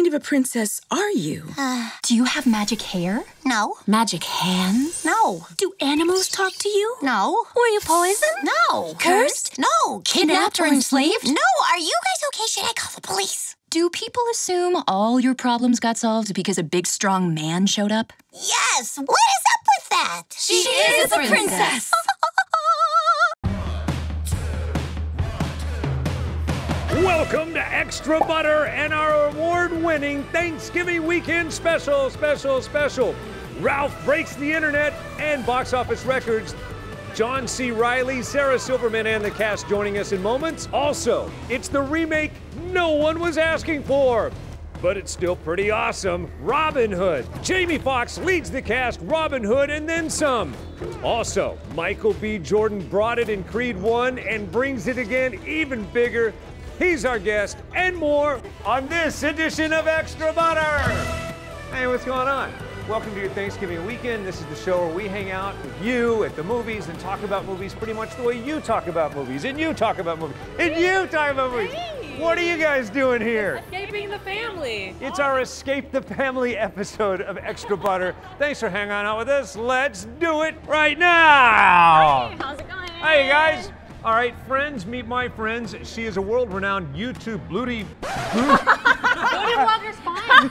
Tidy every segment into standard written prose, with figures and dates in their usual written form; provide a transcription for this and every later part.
of a princess are you? Do you have magic hair? No. Magic hands? No. Do animals talk to you? No. Were you poisoned? No. Cursed? No. Kidnapped or enslaved? No. Are you guys okay? Should I call the police? Do people assume all your problems got solved because a big, strong man showed up? Yes. What is up with that? She is a princess. Welcome to Extra Butter and our award-winning Thanksgiving weekend special. Ralph breaks the internet and box office records. John C. Reilly, Sarah Silverman, and the cast joining us in moments. Also, it's the remake no one was asking for, but it's still pretty awesome. Robin Hood. Jamie Foxx leads the cast, Robin Hood, and then some. Also, Michael B. Jordan brought it in Creed 1 and brings it again even bigger. He's our guest and more on this edition of Extra Butter. Hey, what's going on? Welcome to your Thanksgiving weekend. This is the show where we hang out with you at the movies and talk about movies pretty much the way you talk about movies, and you talk about movies, and you talk about movies. Hey. What are you guys doing here? Escaping the family. It's our Escape the Family episode of Extra Butter. Thanks for hanging out with us. Let's do it right now. Hey, how's it going? Hey, guys. All right, friends, meet my friends. She is a world-renowned YouTube booty vlogger's fine.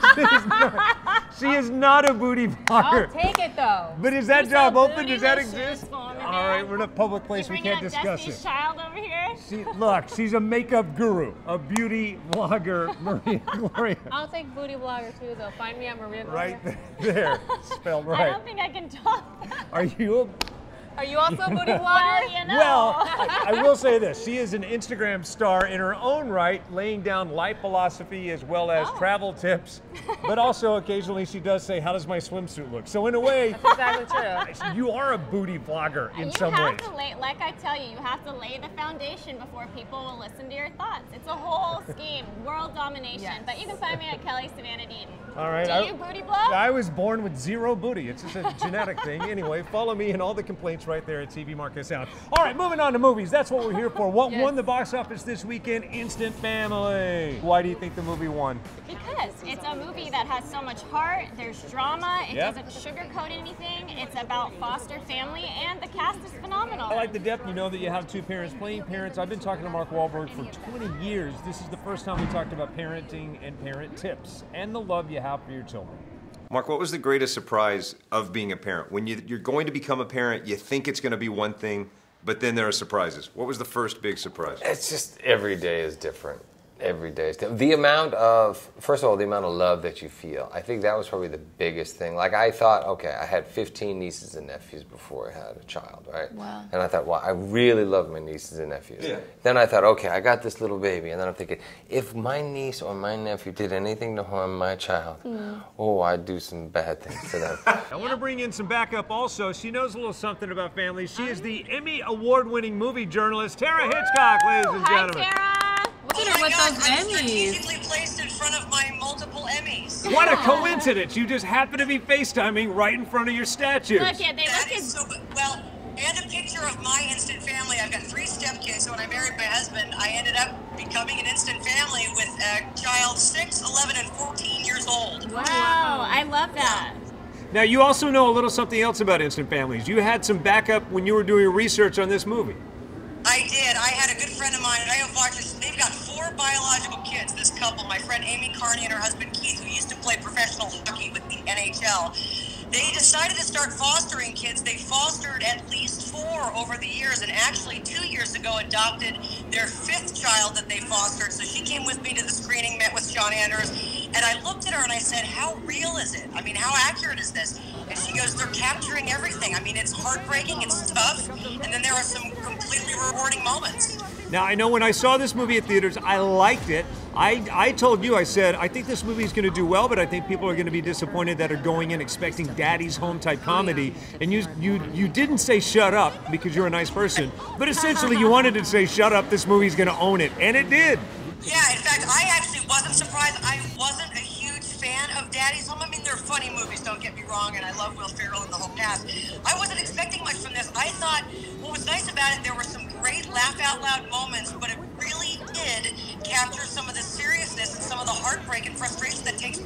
She is not a booty vlogger. I'll take it though. But is that job open? Does that Bootylicious exist? for me, All man. right, we're in a public place. We can't discuss Destiny's it. Child over here. Look, she's a makeup guru, a beauty vlogger, Maria Gloria. I'll take booty vlogger too though. Find me at Maria Gloria. Right there, spelled I right. don't think I can talk. Are you Are you also a booty vlogger? You know. Well, I will say this. She is an Instagram star in her own right, laying down life philosophy as well as travel tips. But also occasionally she does say, how does my swimsuit look? So in a way, That's exactly true. you are a booty vlogger in some You have ways. to lay, like I tell you have to lay the foundation before people will listen to your thoughts. It's a whole scheme, world domination. Yes. But you can find me at Kelly Savannah Deaton. All right. Do you booty blog? I was born with zero booty. It's just a genetic thing. Anyway, follow me and all the complaints right there at TV Market Sound. All right, moving on to movies. That's what we're here for. What won the box office this weekend? Instant Family. Why do you think the movie won? Because it's a movie that has so much heart, there's drama, it Yep. doesn't sugarcoat anything, it's about foster family, and the cast is phenomenal. I like the depth. You know that you have two parents playing parents. I've been talking to Mark Wahlberg for 20 years. This is the first time we talked about parenting and parent tips and the love you have for your children. Mark, what was the greatest surprise of being a parent? When you're going to become a parent, you think it's going to be one thing, but then there are surprises. What was the first big surprise? It's just every day is different. Every day is different. The amount of, first of all, the amount of love that you feel. I think that was probably the biggest thing. Like I thought, okay, I had 15 nieces and nephews before I had a child, right? Wow. And I thought, wow, I really love my nieces and nephews. Yeah. Then I thought, okay, I got this little baby. And then I'm thinking, if my niece or my nephew did anything to harm my child, oh, I'd do some bad things to them. I want to bring in some backup also. She knows a little something about families. She is the Emmy award-winning movie journalist, Tara Hitchcock, ladies and Hi, gentlemen. Tara. Look at her with those I'm Emmys. strategically placed in front of my multiple Emmys. What a coincidence. You just happen to be FaceTiming right in front of your statues. Look at they That look is at so good. Well, and a picture of my instant family. I've got 3 stepkids, so when I married my husband, I ended up becoming an instant family with a child 6, 11, and 14 years old. Wow, I love that. Now, you also know a little something else about instant families. You had some backup when you were doing research on this movie. I did. I had a good friend of mine, and I have watched this. They've got 4 biological kids, this couple, my friend Amy Carney and her husband Keith, who used to play professional hockey with the NHL. They decided to start fostering kids. They fostered at least 4 over the years, and actually 2 years ago adopted their 5th child that they fostered. So she came with me to the screening, met with Sean Anders, and I looked at her and I said, how real is it? I mean, how accurate is this? And she goes, they're capturing everything. I mean, it's heartbreaking, it's tough, and then there are some completely rewarding moments. Now, I know when I saw this movie at theaters, I liked it. I told you, I said, I think this movie is going to do well, but I think people are going to be disappointed that are going in expecting Daddy's Home type comedy. And you didn't say shut up because you're a nice person, but essentially you wanted to say shut up, this movie's going to own it, and it did. Yeah, in fact, I actually wasn't surprised. I wasn't a huge fan of Daddy's Home. I mean, they're funny movies, don't get me wrong, and I love Will Ferrell and the whole cast. I wasn't expecting much from this. I thought what was nice about it, there were some great laugh-out-loud moments, but it really did capture some of the seriousness and some of the heartbreak and frustration that takes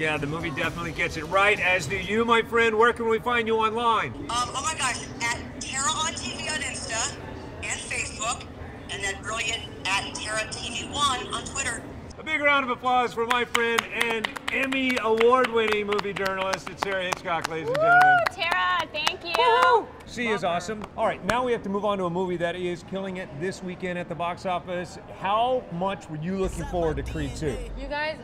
Yeah, the movie definitely gets it right, as do you, my friend. Where can we find you online? Oh my gosh, at Tara on TV on Insta and Facebook, and then brilliant at Tara TV1 on Twitter. A big round of applause for my friend and Emmy award-winning movie journalist. It's Sarah Hitchcock, ladies and gentlemen. Tara, thank you. She is awesome. All right, now we have to move on to a movie that is killing it this weekend at the box office. How much were you looking forward to Creed 2? You guys,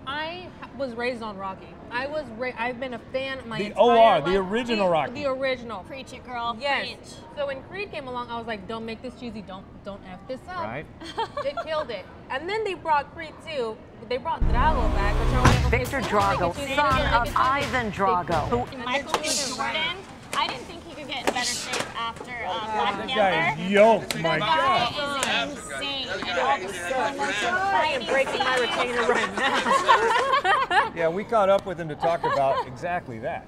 I was raised on Rocky. I've been a fan my The entire OR, life. the original Rocky. The original. Preach it, girl. Yes. Preach. So when Creed came along, I was like, don't make this cheesy. Don't F this up. Right. It killed it. And then they brought Creed 2. They brought Drago back, which I was like, okay, Victor so Drago, they son didn't of make it Ivan Drago. They- Michael B. Jordan. I didn't think he could get in better shape after Black That guy Panther. is yoked, my The God. guy is insane. And all the I'm breaking my retainer right now. Yeah, we caught up with him to talk about exactly that.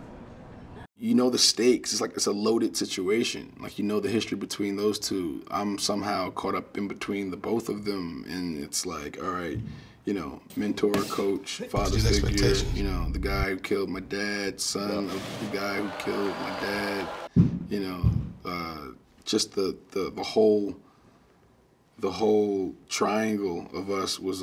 You know the stakes. It's like it's a loaded situation. Like, you know the history between those two. I'm somehow caught up in between the both of them, and it's like, all right, you know, mentor, coach, father figure. You know, the guy who killed my dad, son of the guy who killed my dad. You know, just the whole triangle of us was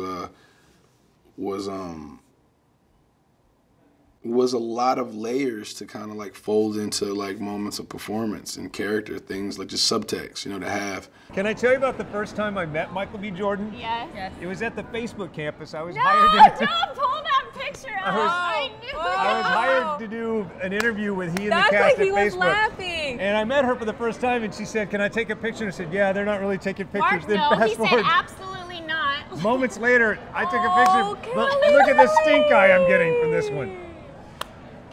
a lot of layers to kind of like fold into like moments of performance and character things, like just subtext, you know, to have. Can I tell you about the first time I met Michael B. Jordan? Yes. It was at the Facebook campus. I was No, hired to, don't pull that picture up. I knew I was it. hired to do an interview with he and That's the why cast he at was Facebook. laughing. And I met her for the first time, and she said, "Can I take a picture?" And I said, "Yeah, they're not really taking pictures." Mark, Then no, fast he forward, said absolutely not. moments later, I took a Oh, picture. Look at the stink eye I'm getting from this one.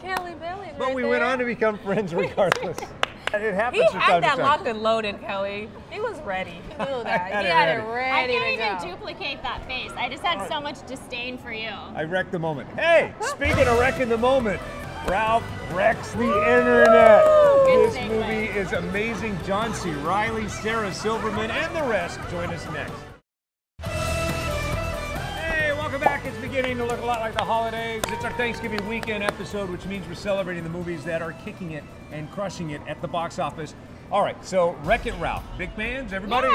Kelly Bailey's But right we there. went on to become friends regardless. It happens He from had time that to time. locked and loaded, Kelly. He was ready. He knew that. had He it had ready. it I ready can't to even go. duplicate that face. I just had so much disdain for you. I wrecked the moment. Hey, speaking of wrecking the moment, Ralph wrecks the internet. Good This segue. movie is amazing. John C. Reilly, Sarah Silverman, and the rest join us next. Hey, welcome back. It's beginning to look a lot like the holidays. It's our Thanksgiving weekend episode, which means we're celebrating the movies that are kicking it and crushing it at the box office. All right, so Wreck-It Ralph. Big fans, everybody? Yeah,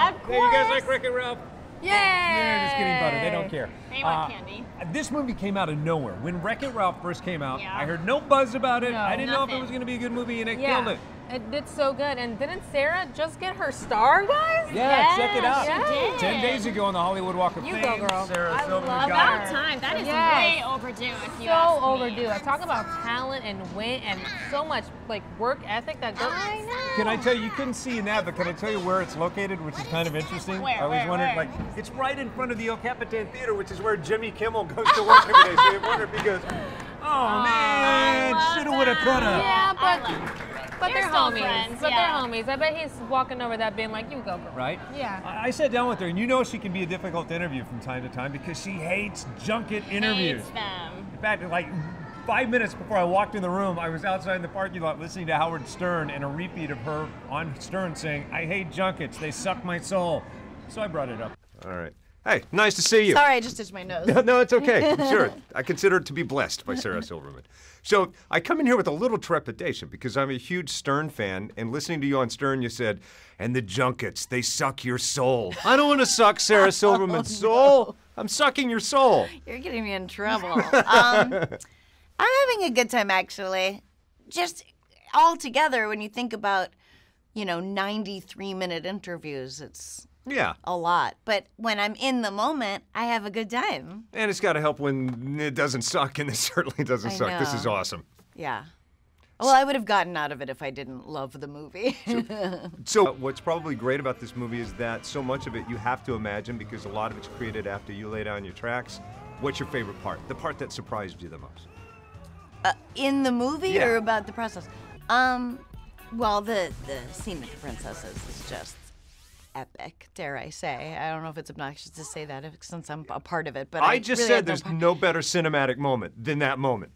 Everybody? of Hey, you guys course. like Wreck-It Ralph? Yay! Yeah, just getting butter. They don't care. They want candy. This movie came out of nowhere. When Wreck-It Ralph first came out, Yeah. I heard no buzz about it. No, I didn't know if it nothing. was going to be a good movie, and it Yeah. killed it. It did so good. And didn't Sarah just get her star, guys? Yeah, check it out. she did. 10 days ago on the Hollywood Walk of You Fame, go, girl. Sarah I Silverman love got About it. time. That is Yes. way overdue, if you ask So me. overdue. I talk about talent and wit and so much like work ethic that goes. I know. Can I tell you, you couldn't see in that, but can I tell you where it's located, which is kind of interesting? Where, I always where, wondered, where? like, it's right in front of the El Capitan Theater, which is where Jimmy Kimmel goes to work every day. So you wonder if he goes, oh man, love shoulda, woulda, coulda. Yeah, I but love but They're they're still homies. friends, But yeah. they're homies. I bet he's walking over that being like, "You go, girl." Right? Yeah. I sat down with her, and you know she can be a difficult interview from time to time because she hates junket interviews. Hates them. In fact, like 5 minutes before I walked in the room, I was outside in the parking lot listening to Howard Stern and a repeat of her on Stern saying, "I hate junkets, they suck my soul." So I brought it up. All right. Hey, nice to see you. Sorry, I just touched my nose. No, it's okay. Sure. I consider it to be blessed by Sarah Silverman. So I come in here with a little trepidation because I'm a huge Stern fan, and listening to you on Stern, you said, "And the junkets, they suck your soul." I don't want to suck Sarah Silverman's soul. I'm sucking your soul. You're getting me in trouble. I'm having a good time, actually. Just all together, when you think about, 93-minute interviews, it's Yeah. a lot. But when I'm in the moment, I have a good time. And it's got to help when it doesn't suck, and it certainly doesn't I suck. This know. is awesome. Yeah. Well, I would have gotten out of it if I didn't love the movie. So what's probably great about this movie is that so much of it you have to imagine because a lot of it's created after you lay down your tracks. What's your favorite part? The part that surprised you the most? In the movie Yeah. or about the process? Well, the scene with the princesses is just epic, dare I say. I don't know if it's obnoxious to say that since I'm a part of it, but I just really said had there's part- no better cinematic moment than that moment.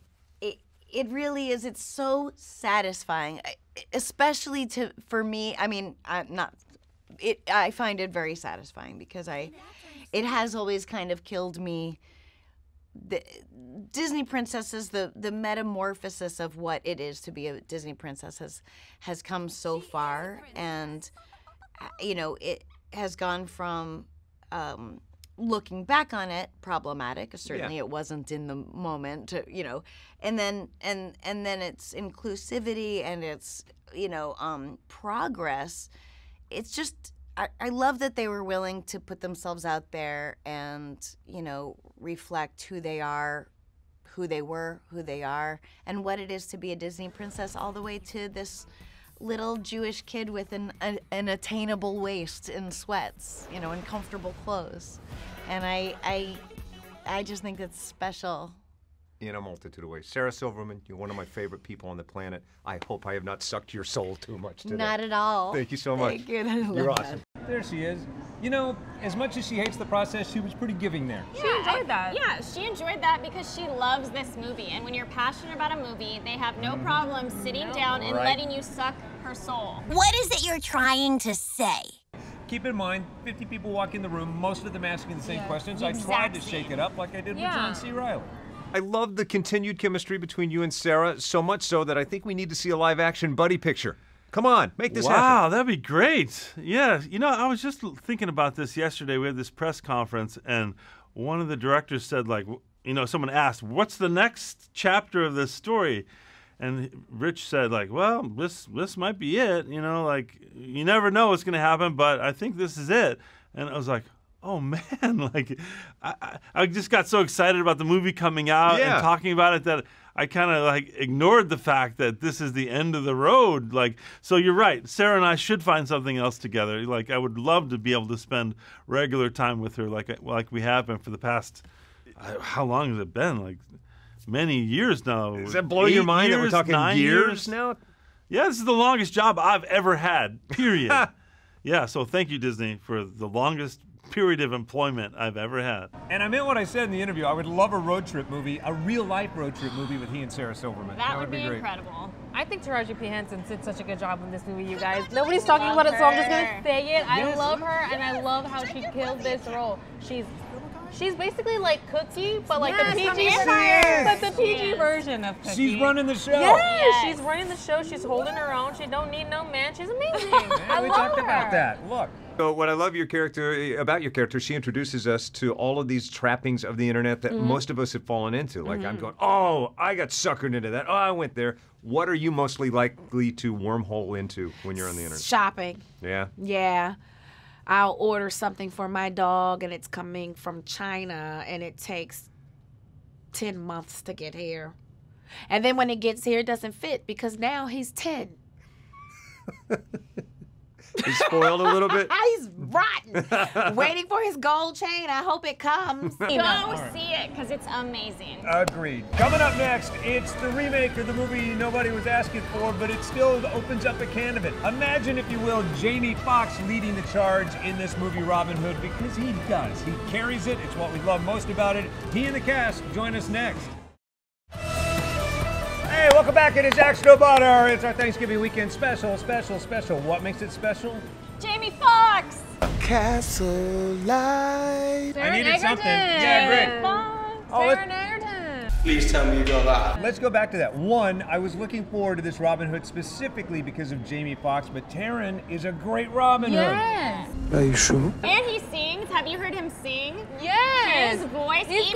It really is. It's so satisfying, especially for me. I mean, I find it very satisfying because it has always kind of killed me Disney princesses, the metamorphosis of what it is to be a Disney princess has come so far, and you know, it has gone from looking back on it problematic. Certainly, it wasn't in the moment, you know, and then it's inclusivity and it's, you know, progress. It's just I love that they were willing to put themselves out there and, you know, reflect who they are, who they were, who they are, and what it is to be a Disney princess, all the way to this little Jewish kid with an attainable waist in sweats, you know, in comfortable clothes. And I just think that's special. In a multitude of ways. Sarah Silverman, you're one of my favorite people on the planet. I hope I have not sucked your soul too much today. Not at all. Thank you so much. Thank you. I love You're that. awesome. There she is. You know, as much as she hates the process, she was pretty giving there. She enjoyed that. Yeah, she enjoyed that because she loves this movie. And when you're passionate about a movie, they have no problem sitting down and letting you suck her soul. What is it you're trying to say? Keep in mind, 50 people walk in the room, most of them asking the same questions. I tried to shake it up like I did with John C. Reilly. I love the continued chemistry between you and Sarah, so much so that I think we need to see a live-action buddy picture. Come on, make this happen. Wow, that'd be great. Yeah, you know, I was just thinking about this yesterday. We had this press conference, and one of the directors said, like, you know, someone asked, what's the next chapter of this story? And Rich said, like, well, this might be it. You know, like, you never know what's going to happen, but I think this is it. And I was like, oh, man, like, I just got so excited about the movie coming out and talking about it that I kind of, like, ignored the fact that this is the end of the road. Like, so you're right. Sarah and I should find something else together. Like, I would love to be able to spend regular time with her like we have been for the past, how long has it been? Like, many years now. Does that blow your mind that we're talking years now? Yeah, this is the longest job I've ever had, period. Yeah, so thank you, Disney, for the longest period of employment I've ever had. And I meant what I said in the interview. I would love a road trip movie, a real-life road trip movie with he and Sarah Silverman. That would be great. Incredible. I think Taraji P. Henson did such a good job in this movie, you guys. Nobody's talking about it, so I'm just gonna say it. I love her, and I love how she killed this role. She's basically like Cookie, but like the PG version of Cookie. She's running the show. Yeah, she's running the show. She's holding her own. She don't need no man. She's amazing. We talked about that. Look. So what I love about your character, she introduces us to all of these trappings of the internet that most of us have fallen into. Like I'm going, oh, I got suckered into that. Oh, I went there. What are you mostly likely to wormhole into when you're on the internet? Shopping. Yeah? Yeah. I'll order something for my dog and it's coming from China and it takes 10 months to get here. And then when it gets here, it doesn't fit because now he's 10. He's spoiled a little bit? He's rotten. Waiting for his gold chain. I hope it comes. Go see it because it's amazing. Agreed. Coming up next, it's the remake of the movie nobody was asking for, but it still opens up a can of it. Imagine, if you will, Jamie Foxx leading the charge in this movie Robin Hood, because he does. He carries it. It's what we love most about it. He and the cast join us next. Hey, welcome back. It is Extra Butter. It's our Thanksgiving weekend special. What makes it special? Jamie Foxx! Castle Light. I needed something. Yeah, great. Please tell me you go live. Let's go back to that. One, I was looking forward to this Robin Hood specifically because of Jamie Foxx, but Taron is a great Robin Hood. Are you sure? And he sings. Have you heard him sing? Yes. His voice, He's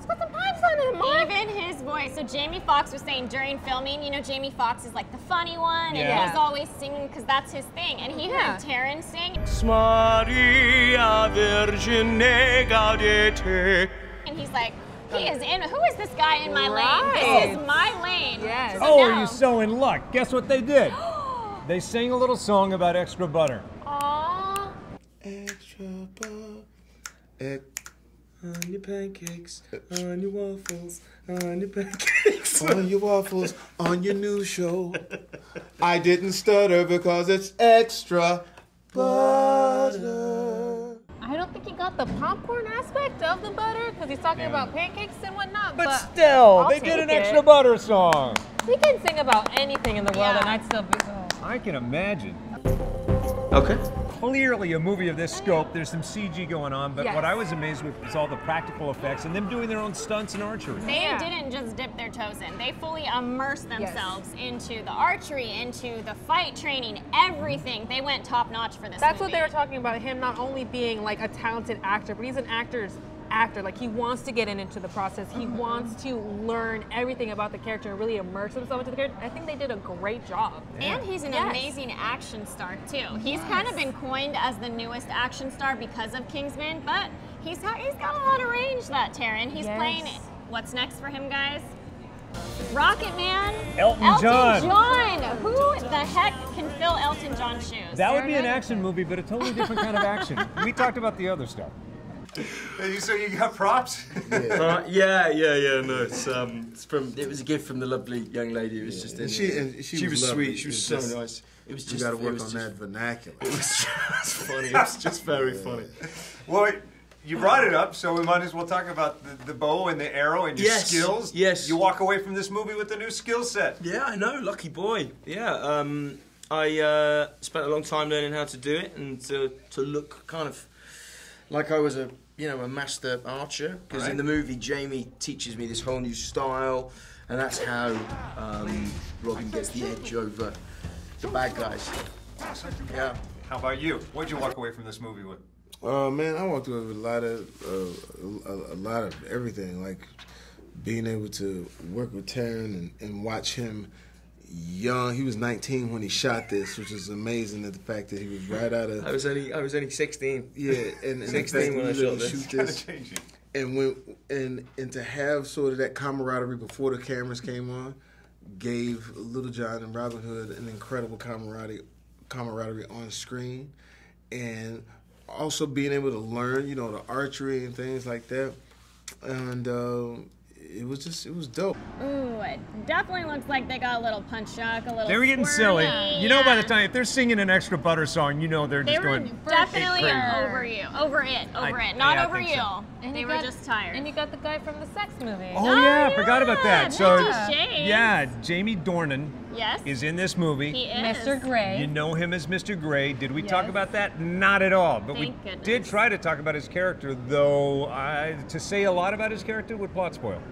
got the pipes on him, Mark. Even his voice. So Jamie Foxx was saying during filming, you know, Jamie Foxx is like the funny one, and he's always singing because that's his thing. And he heard Taron sing. Maria Virgine Gaudete. And he's like, he is in. Who is this guy in my lane? This is my lane. Yes. So Oh, now, are you so in luck? Guess what they did? They sang a little song about extra butter. Aww. Extra butter. On your pancakes, on your waffles, on your pancakes, on your waffles, on your new show. I didn't stutter because it's extra butter. I don't think he got the popcorn aspect of the butter because he's talking about pancakes and whatnot. But still, I'll they did an take extra it. butter song. He can sing about anything in the world and I'd still be. I can imagine. Okay. clearly a movie of this scope. There's some CG going on, but what I was amazed with is all the practical effects and them doing their own stunts and archery. They didn't just dip their toes in. They fully immersed themselves into the archery, into the fight training, everything. They went top notch for this That's movie. what they were talking about, him not only being like a talented actor, but he's an actor. Like he wants to get into the process. He wants to learn everything about the character and really immerse himself into the character. I think they did a great job. And he's an amazing action star too. He's kind of been coined as the newest action star because of Kingsman, but he's got a lot of range, that Taron. He's playing. What's next for him, guys? Rocket Man. Elton John. Who the heck can fill Elton John's shoes? That would be an action movie, but a totally different kind of action. We talked about the other stuff. So you got props? No, it's from. It was a gift from the lovely young lady who was just in. She was sweet. She was so nice. It was just. You got to work on that vernacular. It was just funny. It was just very funny. Well, you brought it up, so we might as well talk about the bow and the arrow and your skills. Yes. You walk away from this movie with a new skill set. Yeah, I know. Lucky boy. Yeah. I spent a long time learning how to do it and to look kind of like I was a master archer, because in the movie Jamie teaches me this whole new style, and that's how Robin gets the edge over the bad guys. Yeah. How about you? What'd you walk away from this movie with? Man, I walked away with a lot of everything, like being able to work with Taron and watch him young. He was 19 when he shot this, which is amazing. At the fact that he was right out of. I was only 16. Yeah, and 16 when I shot this. Shoot this. And to have sort of that camaraderie before the cameras came on, gave Little John and Robin Hood an incredible camaraderie on screen, and also being able to learn, the archery and things like that, and it was dope. Ooh, it definitely looks like they got a little punch chuck, a little. They were getting silly. You know, by the time if they're singing an Extra Butter song, they're just going. Definitely over it, not over you. So. They were just tired. And you got the guy from the Sex movie. Oh yeah, I forgot about that. So yeah, Jamie Dornan. Yes. Is in this movie. He is. Mr. Grey. You know him as Mr. Grey. Did we talk about that? Not at all. But we did try to talk about his character, though to say a lot about his character would plot spoil.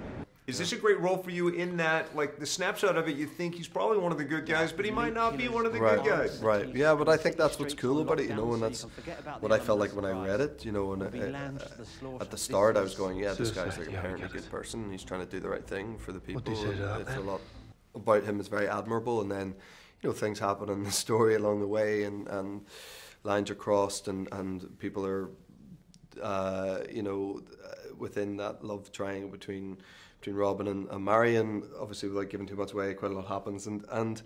Is this a great role for you in that, like, the snapshot of it, you think he's probably one of the good guys, but he might not be one of the good guys? Right, yeah, but I think that's what's cool about it, and that's what I felt like when I read it, at the start I was going, yeah, this guy's like apparently a good person, he's trying to do the right thing for the people, it's a lot about him is very admirable, and then, things happen in the story along the way, and lines are crossed, and people are, within that love triangle between Robin and Marion, obviously without giving too much away, quite a lot happens, and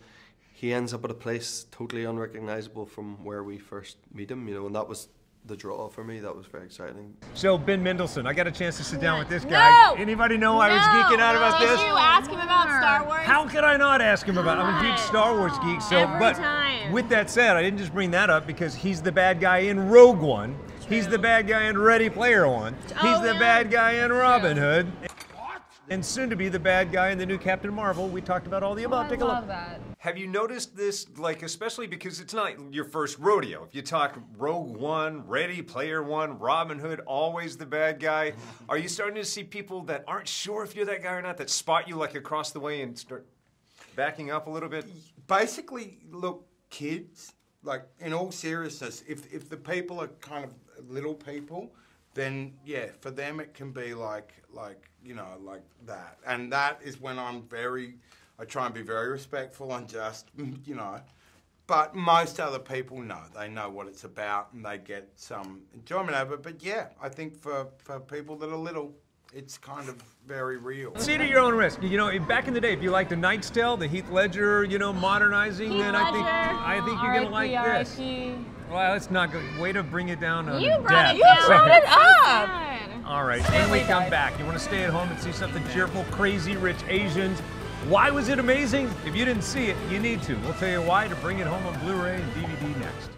he ends up at a place totally unrecognizable from where we first meet him, and that was the draw for me. That was very exciting. So Ben Mendelsohn, I got a chance to sit down with this guy. Anybody know I was geeking out about this? Did you ask him about Star Wars? How could I not ask him about? I'm a huge Star Wars geek. So, Every time. With that said, I didn't just bring that up because he's the bad guy in Rogue One. He's the bad guy in Ready Player One. He's the bad guy in Robin Hood. And soon to be the bad guy in the new Captain Marvel. We talked about all the above. Take a look. That. Have you noticed this, like, especially because it's not your first rodeo? If you talk Rogue One, Ready Player One, Robin Hood, always the bad guy. Are you starting to see people that aren't sure if you're that guy or not, that spot you like across the way and start backing up a little bit? Basically, look, kids, like, in all seriousness, if the people are kind of little people, then yeah, for them it can be like that. And that is when I try and be very respectful and just, but most other people know. They know what it's about and they get some enjoyment out of it. But yeah, I think for people that are little, it's kind of very real. See it at your own risk. Back in the day, if you liked The Knight's Tale, the Heath Ledger, modernizing, then I think you're gonna like this. Well, it's not good. Way to bring it down on You brought it up. All right, when we come back, you want to stay at home and see something cheerful, Crazy Rich Asians. Why was it amazing? If you didn't see it, you need to. We'll tell you why to bring it home on Blu-ray and DVD next.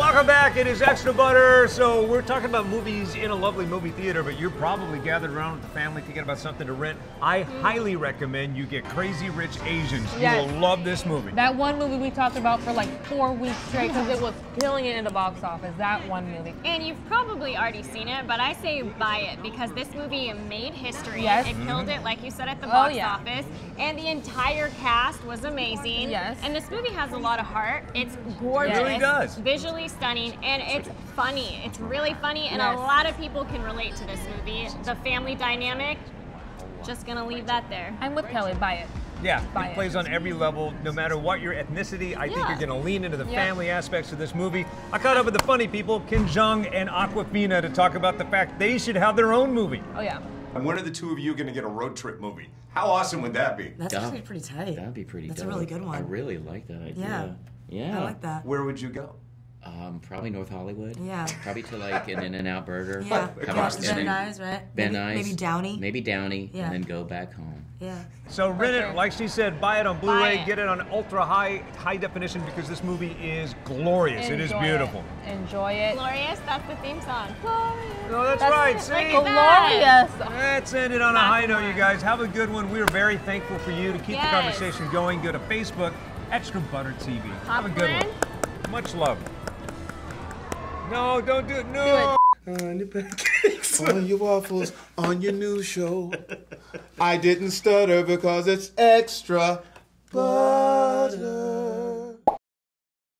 Welcome back. It is Extra Butter. So we're talking about movies in a lovely movie theater, but you're probably gathered around with the family thinking about something to rent. I highly recommend you get Crazy Rich Asians. Yes. You will love this movie. That one movie we talked about for like 4 weeks straight because it was killing it in the box office. That one movie. And you've probably already seen it, but I say buy it because this movie made history. Yes. It killed it, like you said, at the box office. And the entire cast was amazing. Yes. And this movie has a lot of heart. It's gorgeous. It really does. Visually stunning, and it's funny. It's really funny, and Yes. a lot of people can relate to this movie. The family dynamic, just gonna leave that there. I'm with Kelly. Buy it. Yeah, Buy it it. plays on every level, no matter what your ethnicity. I think Yeah. you're going to lean into the Yeah. family aspects of this movie. I caught up with the funny people, Kim Jong and Aquafina, to talk about the fact they should have their own movie. Oh yeah. And when are the two of you going to get a road trip movie? How awesome would that be? That's actually pretty tight. That'd be pretty That's dope. a really good one. I really like that idea. Yeah. I like that. Where would you go? Probably North Hollywood. Yeah. Probably to like an In-N-Out Burger. Yeah. Come Yeah, on, Van and then- Nuys, right? Van Maybe- Nuys. maybe Downey. Maybe Downey, Yeah. and then go back home. Yeah. So rent it, like she said, buy it on Blu-ray, it. get it on ultra high definition because this movie is glorious. It is Enjoy beautiful. Enjoy it. Glorious, that's the theme song. Glorious. No, that's right. it. See? Like Glorious. Let's end it on a high note, you guys. Have a good one. We are very thankful for you to keep the Yes. conversation going. Go to Facebook, Extra Butter TV. Have a good one. Much love. No, don't do it. No. On your pancakes, on your waffles, on your new show. I didn't stutter because it's extra butter.